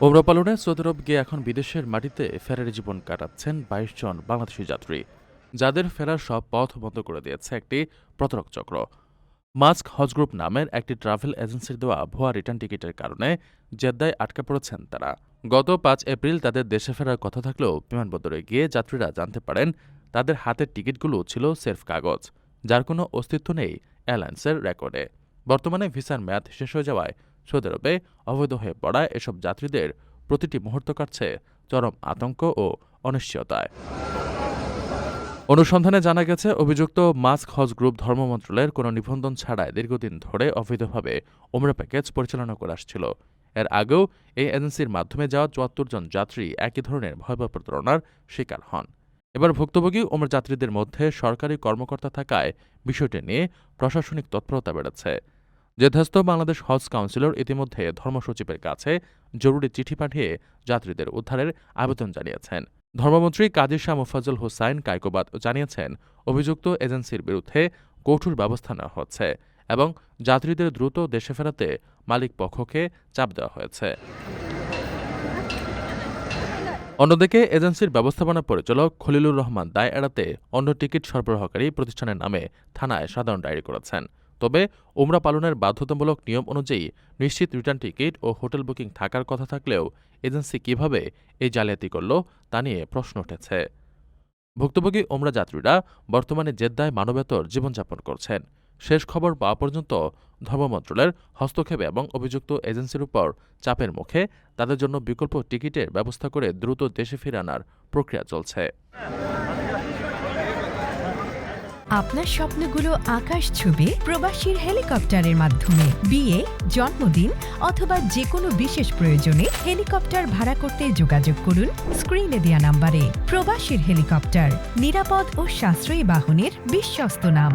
ওমরা পালনে সৌদি আরব গিয়ে এখন বিদেশের মাটিতে ফেরারি জীবন কাটাচ্ছেন ২২ জন বাংলাদেশি যাত্রী, যাদের ফেরার সব পথ বন্ধ করে দিয়েছে একটি প্রতারক চক্র। মাস্ক হজ গ্রুপ নামের একটি ট্রাভেল এজেন্সির দেওয়া ভুয়া রিটার্ন টিকিটের কারণে জেদ্দায় আটকা পড়েছেন তারা। গত ৫ এপ্রিল তাদের দেশে ফেরার কথা থাকলেও বিমানবন্দরে গিয়ে যাত্রীরা জানতে পারেন তাদের হাতের টিকিটগুলো ছিল সেলফ কাগজ, যার কোনো অস্তিত্ব নেই এয়ারলাইন্সের রেকর্ডে। বর্তমানে ভিসার মেয়াদ শেষ হয়ে যাওয়ায় সৌদি আরবে অবৈধ হয়ে পড়া এসব যাত্রীদের প্রতিটি মুহূর্ত কাটছে চরম আতঙ্ক ও অনিশ্চয়তায়। অনুসন্ধানে জানা গেছে, অভিযুক্ত মাস্ক হজ গ্রুপ ধর্ম মন্ত্রণালয়ের কোনো নিবন্ধন ছাড়াই দীর্ঘদিন ধরে অবৈধভাবে ওমরা প্যাকেজ পরিচালনা করে আসছিল। এর আগেও এই এজেন্সির মাধ্যমে যাওয়া ৭৪ জন যাত্রী একই ধরনের ভয়াবহ প্রতারণার শিকার হন। এবার ভুক্তভোগী ওমরা যাত্রীদের মধ্যে সরকারি কর্মকর্তা থাকায় বিষয়টি নিয়ে প্রশাসনিক তৎপরতা বেড়েছে। জেদ্দাস্থ বাংলাদেশ হজ কাউন্সিলর ইতিমধ্যে ধর্মসচিবের কাছে জরুরি চিঠি পাঠিয়ে যাত্রীদের উদ্ধারের আবেদন জানিয়েছেন। ধর্মমন্ত্রী কাজী শাহ মোফাজ্জল হোসাইন কায়কোবাদ জানিয়েছেন, অভিযুক্ত এজেন্সির বিরুদ্ধে কঠোর ব্যবস্থা নেওয়া হচ্ছে এবং যাত্রীদের দ্রুত দেশে ফেরাতে মালিক পক্ষকে চাপ দেওয়া হয়েছে। অন্যদিকে এজেন্সির ব্যবস্থাপনা পরিচালক খলিলুর রহমান দায় এড়াতে অন্য টিকিট সরবরাহকারী প্রতিষ্ঠানের নামে থানায় সাধারণ ডায়েরি করেছেন। তবে ওমরা পালনের বাধ্যতামূলক নিয়ম অনুযায়ী নিশ্চিত রিটার্ন টিকিট ও হোটেল বুকিং থাকার কথা থাকলেও এজেন্সি কিভাবে এই জালিয়াতি করল তা নিয়ে প্রশ্ন উঠেছে। ভুক্তভোগী ওমরা যাত্রীরা বর্তমানে জেদ্দায় মানবেতর জীবনযাপন করছেন। শেষ খবর পাওয়া পর্যন্ত ধর্ম মন্ত্রণালয়ের হস্তক্ষেপে এবং অভিযুক্ত এজেন্সির উপর চাপের মুখে তাদের জন্য বিকল্প টিকিটের ব্যবস্থা করে দ্রুত দেশে ফিরে আনার প্রক্রিয়া চলছে। আপনার স্বপ্নগুলো আকাশ ছুবে প্রবাসীর হেলিকপ্টারের মাধ্যমে। বিয়ে, জন্মদিন অথবা যে কোনো বিশেষ প্রয়োজনে হেলিকপ্টার ভাড়া করতে যোগাযোগ করুন স্ক্রিনে দেয়া নাম্বারে। প্রবাসীর হেলিকপ্টার, নিরাপদ ও সাশ্রয়ী বাহনের বিশ্বস্ত নাম।